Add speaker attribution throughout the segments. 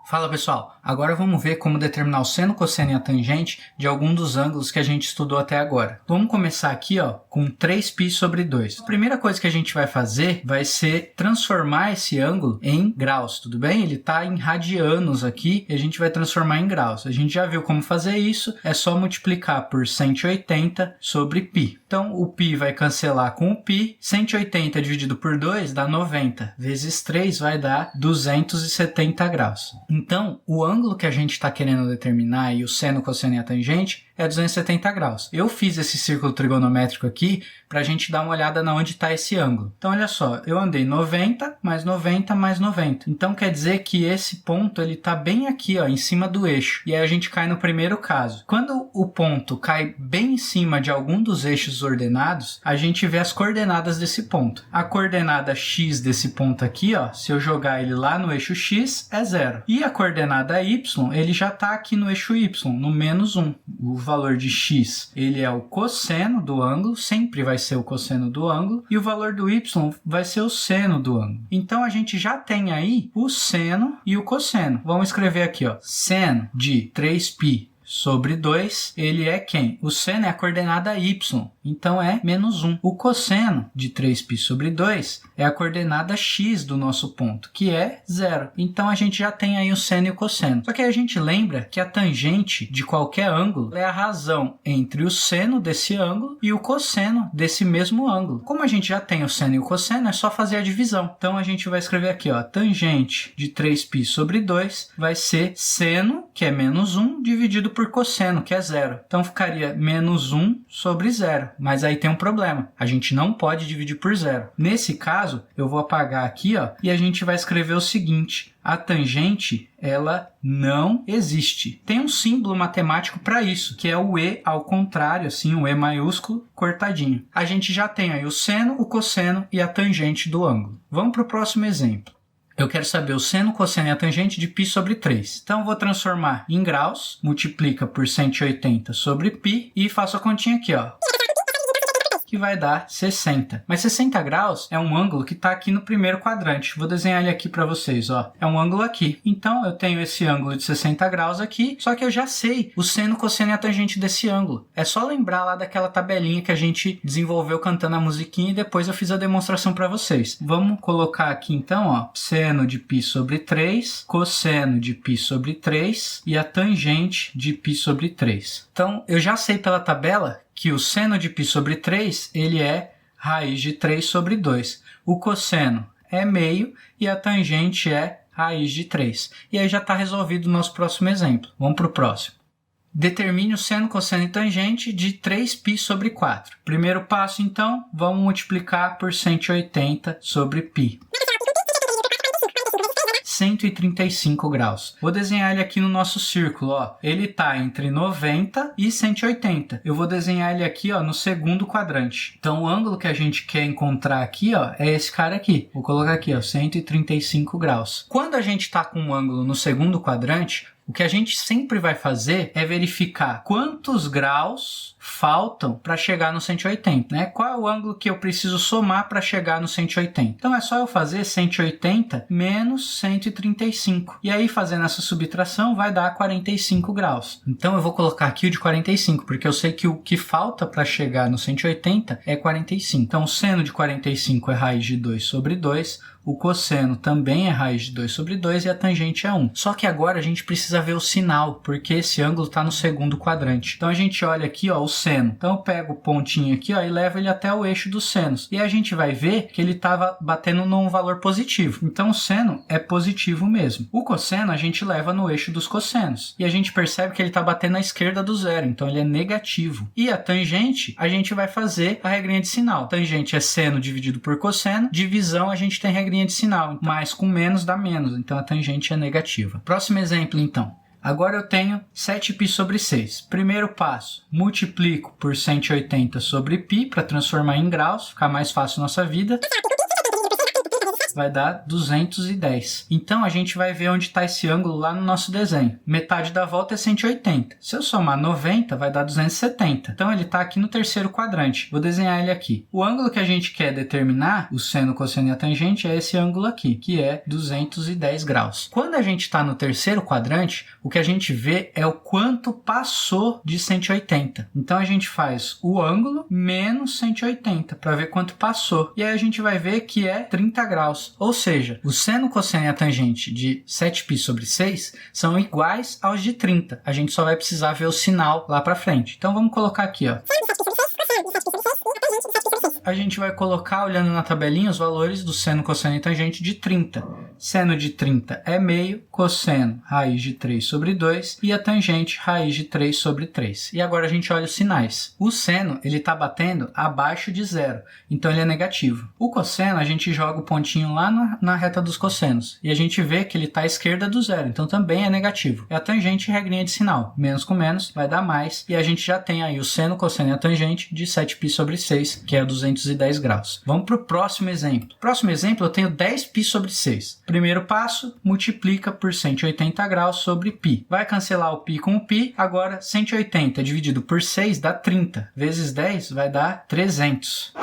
Speaker 1: Fala pessoal, agora vamos ver como determinar o seno, cosseno e a tangente de algum dos ângulos que a gente estudou até agora. Vamos começar aqui com 3π sobre 2. A primeira coisa que a gente vai fazer vai ser transformar esse ângulo em graus, tudo bem? Ele está em radianos aqui e a gente vai transformar em graus. A gente já viu como fazer isso, é só multiplicar por 180 sobre π. Então o π vai cancelar com o π, 180 dividido por 2 dá 90, vezes 3 vai dar 270 graus. Então, o ângulo que a gente está querendo determinar e o seno, cosseno e a tangente é 270 graus. Eu fiz esse círculo trigonométrico aqui para a gente dar uma olhada na onde está esse ângulo. Então, olha só, eu andei 90 mais 90 mais 90. Então, quer dizer que esse ponto ele está bem aqui, em cima do eixo. E aí a gente cai no primeiro caso. Quando o ponto cai bem em cima de algum dos eixos ordenados, a gente vê as coordenadas desse ponto. A coordenada x desse ponto aqui, se eu jogar ele lá no eixo x, é 0. E a coordenada y, ele já está aqui no eixo y, no menos 1. O valor de x, ele é o cosseno do ângulo, sempre vai ser o cosseno do ângulo, e o valor do y vai ser o seno do ângulo. Então, a gente já tem aí o seno e o cosseno. Vamos escrever aqui, seno de 3π sobre 2, ele é quem? O seno é a coordenada y, então é menos 1. O cosseno de 3π sobre 2 é a coordenada x do nosso ponto, que é 0. Então a gente já tem aí o seno e o cosseno. Só que aí a gente lembra que a tangente de qualquer ângulo é a razão entre o seno desse ângulo e o cosseno desse mesmo ângulo. Como a gente já tem o seno e o cosseno, é só fazer a divisão. Então a gente vai escrever aqui, tangente de 3π sobre 2 vai ser seno, que é menos 1, dividido por cosseno, que é 0. Então ficaria menos 1 sobre 0. Mas aí tem um problema. A gente não pode dividir por 0. Nesse caso, eu vou apagar aqui, e a gente vai escrever o seguinte. A tangente, ela não existe. Tem um símbolo matemático para isso, que é o E ao contrário, assim, o E maiúsculo cortadinho. A gente já tem aí o seno, o cosseno e a tangente do ângulo. Vamos para o próximo exemplo. Eu quero saber o seno, cosseno e a tangente de π sobre 3. Então, eu vou transformar em graus, multiplica por 180 sobre π e faço a continha aqui, que vai dar 60. Mas 60 graus é um ângulo que está aqui no primeiro quadrante. Vou desenhar ele aqui para vocês. É um ângulo aqui. Então, eu tenho esse ângulo de 60 graus aqui, só que eu já sei o seno, cosseno e a tangente desse ângulo. É só lembrar lá daquela tabelinha que a gente desenvolveu cantando a musiquinha e depois eu fiz a demonstração para vocês. Vamos colocar aqui então, seno de π sobre 3, cosseno de π sobre 3 e a tangente de π sobre 3. Então, eu já sei pela tabela que o seno de π sobre 3, ele é raiz de 3 sobre 2. O cosseno é meio e a tangente é raiz de 3. E aí já está resolvido o nosso próximo exemplo. Vamos para o próximo. Determine o seno, cosseno e tangente de 3π sobre 4. Primeiro passo, então, vamos multiplicar por 180 sobre π. 135 graus. Vou desenhar ele aqui no nosso círculo, Ele está entre 90 e 180. Eu vou desenhar ele aqui, no segundo quadrante. Então, o ângulo que a gente quer encontrar aqui, é esse cara aqui. Vou colocar aqui, 135 graus. Quando a gente está com um ângulo no segundo quadrante, o que a gente sempre vai fazer é verificar quantos graus faltam para chegar no 180, né? Qual é o ângulo que eu preciso somar para chegar no 180? Então é só eu fazer 180 menos 135. E aí, fazendo essa subtração, vai dar 45 graus. Então eu vou colocar aqui o de 45, porque eu sei que o que falta para chegar no 180 é 45. Então o seno de 45 é raiz de 2 sobre 2. O cosseno também é raiz de 2 sobre 2 e a tangente é 1. Só que agora a gente precisa ver o sinal, porque esse ângulo está no segundo quadrante. Então a gente olha aqui, o seno. Então eu pego o pontinho aqui, e levo ele até o eixo dos senos. E a gente vai ver que ele estava batendo num valor positivo. Então o seno é positivo mesmo. O cosseno a gente leva no eixo dos cossenos. E a gente percebe que ele está batendo à esquerda do zero, então ele é negativo. E a tangente, a gente vai fazer a regrinha de sinal. Tangente é seno dividido por cosseno. Divisão, a gente tem regrinha de sinal, mais com menos dá menos, então a tangente é negativa. Próximo exemplo, então. Agora eu tenho 7π sobre 6. Primeiro passo, multiplico por 180 sobre π para transformar em graus, ficar mais fácil nossa vida. vai dar 210. Então a gente vai ver onde está esse ângulo lá no nosso desenho. Metade da volta é 180. Se eu somar 90, vai dar 270. Então ele está aqui no terceiro quadrante. Vou desenhar ele aqui. O ângulo que a gente quer determinar, o seno, cosseno e a tangente, é esse ângulo aqui, que é 210 graus. Quando a gente está no terceiro quadrante, o que a gente vê é o quanto passou de 180. Então a gente faz o ângulo menos 180 para ver quanto passou. E aí a gente vai ver que é 30 graus. Ou seja, o seno, cosseno e a tangente de 7π sobre 6 são iguais aos de 30. A gente só vai precisar ver o sinal lá para frente. Então vamos colocar aqui, ó. A gente vai colocar, olhando na tabelinha, os valores do seno, cosseno e tangente de 30. Seno de 30 é meio, cosseno, raiz de 3 sobre 2 e a tangente, raiz de 3 sobre 3. E agora a gente olha os sinais. O seno, ele está batendo abaixo de zero, então ele é negativo. O cosseno, a gente joga o pontinho lá na reta dos cossenos e a gente vê que ele está à esquerda do zero, então também é negativo. E a tangente, regrinha de sinal. Menos com menos vai dar mais e a gente já tem aí o seno, cosseno e a tangente de 7π sobre 6, que é 210 graus. Vamos para o próximo exemplo. Próximo exemplo, eu tenho 10π sobre 6. Primeiro passo, multiplica por 180 graus sobre π. Vai cancelar o π com o π. Agora, 180 dividido por 6 dá 30. Vezes 10 vai dar 300.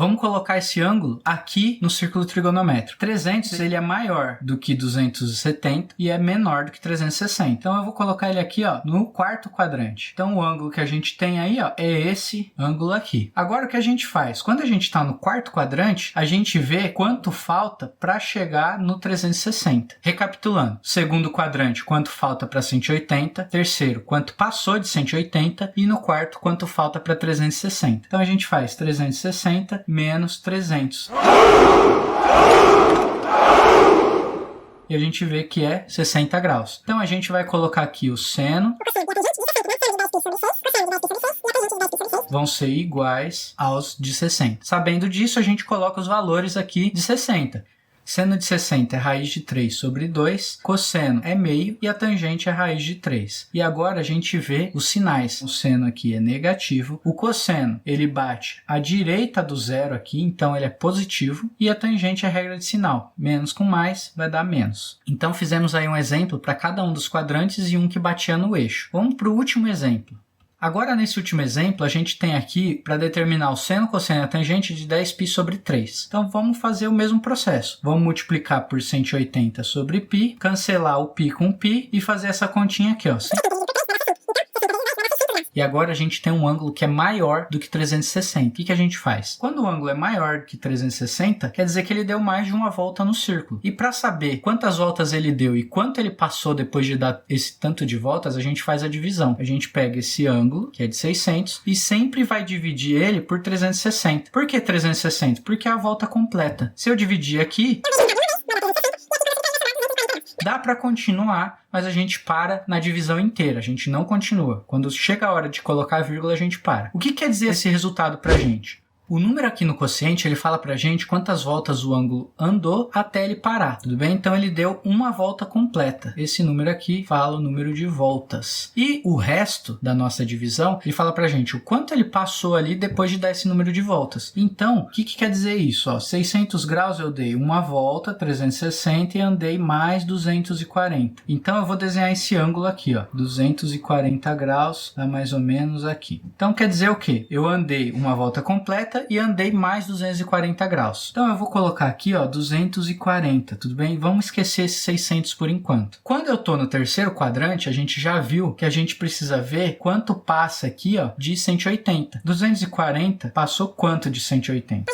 Speaker 1: Vamos colocar esse ângulo aqui no círculo trigonométrico. 300 ele é maior do que 270 e é menor do que 360. Então eu vou colocar ele aqui, ó, no quarto quadrante. Então o ângulo que a gente tem aí, ó, é esse ângulo aqui. Agora o que a gente faz? Quando a gente está no quarto quadrante, a gente vê quanto falta para chegar no 360. Recapitulando. Segundo quadrante, quanto falta para 180. Terceiro, quanto passou de 180. E no quarto, quanto falta para 360. Então a gente faz 360 menos 300. E a gente vê que é 60 graus. Então a gente vai colocar aqui o seno. Vão ser iguais aos de 60. Sabendo disso, a gente coloca os valores aqui de 60. Seno de 60 é raiz de 3 sobre 2, cosseno é meio e a tangente é raiz de 3. E agora a gente vê os sinais. O seno aqui é negativo, o cosseno ele bate à direita do zero aqui, então ele é positivo, e a tangente é regra de sinal. Menos com mais vai dar menos. Então fizemos aí um exemplo para cada um dos quadrantes e um que batia no eixo. Vamos para o último exemplo. Agora, nesse último exemplo, a gente tem aqui para determinar o seno, cosseno e a tangente de 10π sobre 3. Então, vamos fazer o mesmo processo. Vamos multiplicar por 180 sobre π, cancelar o π com π e fazer essa continha aqui, ó. E agora a gente tem um ângulo que é maior do que 360. O que a gente faz? Quando o ângulo é maior do que 360, quer dizer que ele deu mais de uma volta no círculo. E para saber quantas voltas ele deu e quanto ele passou depois de dar esse tanto de voltas, a gente faz a divisão. A gente pega esse ângulo, que é de 600, e sempre vai dividir ele por 360. Por que 360? Porque é a volta completa. Se eu dividir aqui, dá para continuar, mas a gente para na divisão inteira, a gente não continua. Quando chega a hora de colocar a vírgula, a gente para. O que quer dizer esse resultado para a gente? O número aqui no quociente, ele fala pra gente quantas voltas o ângulo andou até ele parar, tudo bem? Então ele deu uma volta completa. Esse número aqui fala o número de voltas. E o resto da nossa divisão, ele fala pra gente o quanto ele passou ali depois de dar esse número de voltas. Então, o que quer dizer isso? Ó, 600 graus eu dei uma volta, 360 e andei mais 240. Então eu vou desenhar esse ângulo aqui, ó, 240 graus, dá mais ou menos aqui. Então quer dizer o quê? Eu andei uma volta completa e andei mais 240 graus. Então eu vou colocar aqui, ó, 240, tudo bem? Vamos esquecer esses 600 por enquanto. Quando eu tô no terceiro quadrante, a gente já viu que a gente precisa ver quanto passa aqui, ó, de 180. 240 passou quanto de 180?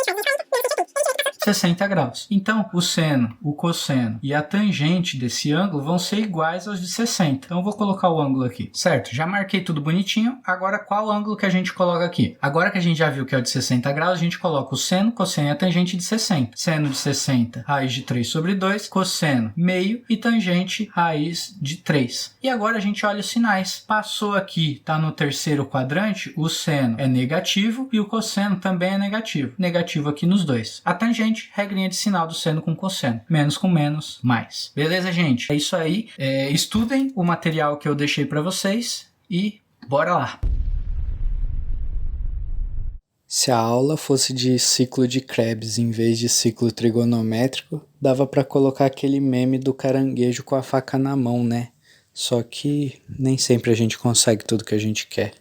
Speaker 1: 60 graus. Então, o seno, o cosseno e a tangente desse ângulo vão ser iguais aos de 60. Então, eu vou colocar o ângulo aqui. Certo? Já marquei tudo bonitinho. Agora, qual ângulo que a gente coloca aqui? Agora que a gente já viu que é o de 60 graus, a gente coloca o seno, cosseno e a tangente de 60. Seno de 60, raiz de 3 sobre 2. Cosseno, meio. E tangente, raiz de 3. E agora a gente olha os sinais. Passou aqui, tá no terceiro quadrante, o seno é negativo e o cosseno também é negativo. Negativo aqui nos dois. A tangente, regrinha de sinal do seno com cosseno. Menos com menos, mais. Beleza, gente? É isso aí. Estudem o material que eu deixei para vocês e bora lá! Se a aula fosse de ciclo de Krebs em vez de ciclo trigonométrico, dava para colocar aquele meme do caranguejo com a faca na mão, né? Só que nem sempre a gente consegue tudo que a gente quer.